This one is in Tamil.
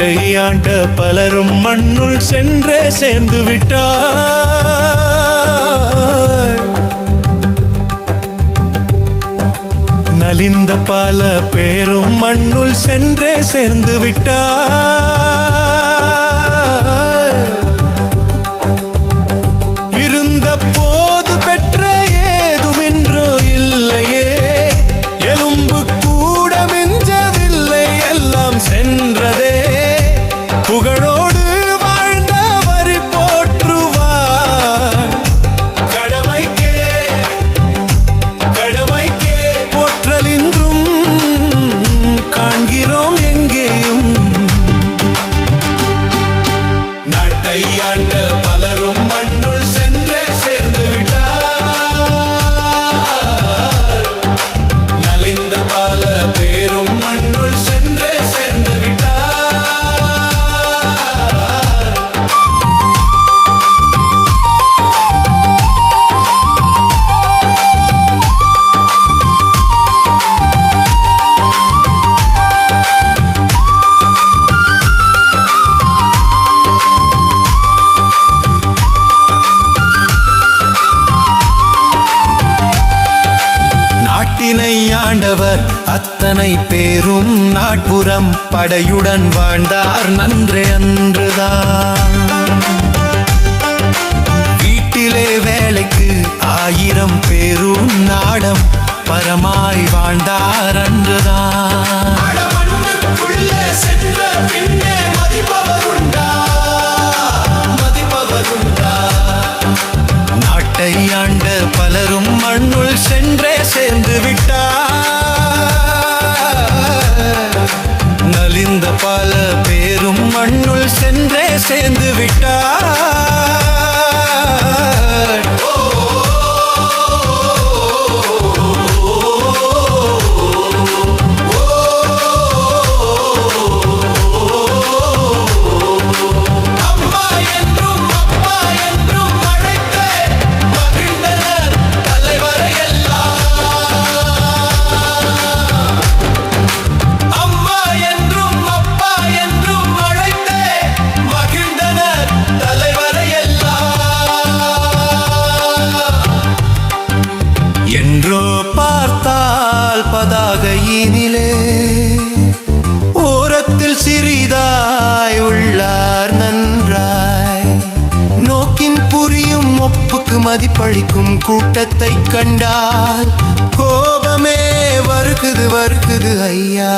நாட்டை ஆண்ட பலரும் மண்ணுள் சென்றே சேர்ந்து விட்டார். நலிந்த பல பேரும் மண்ணுள் சென்றே சேர்ந்து விட்டார். இருந்த போது பெற்ற ஏதுமின்றோ இல்லையே, எலும்பு கூட மிஞ்சவில்லை, எல்லாம் சென்றதே. புகழோடு வாழ்ந்த வரி போற்றுவார். கடமைக்கே போற்றலின்றும் காண்கிறோம் எங்கேயும். நாட்டை ஆண்ட பலரும் மண்ணுள் சென்றே சேர்ந்து விட்டார். நலிந்த பல பேரும் மண்ணுள் சென்றே சேர்ந்து விட்டார். நாட்டினை ஆண்டவர் அத்தனை பேரும் நாட்புறம் படையுடன் வாழ்ந்தார் நன்றே அன்றுதான். வீட்டிலே வேலைக்கு 1000 பேரும் நாடம் பரமாய் வாழ்ந்தார் அன்றுதான். நாட்டை ஆண்ட பலரும் மண்ணுள் சென்றே சேர்ந்து விட்டார். நலிந்த பல பேரும் மண்ணுள் சென்றே சேர்ந்து விட்டார். என்றோ பார்த்தால் பதாகையினிலே ஓரத்தில் சிறிதாய் உள்ளார் நன்றாய். நோக்கின் புரியும் ஒப்புக்கு மதிப்பளிக்கும் கூட்டத்தை கண்டால் கோபமே வருகுது ஐயா.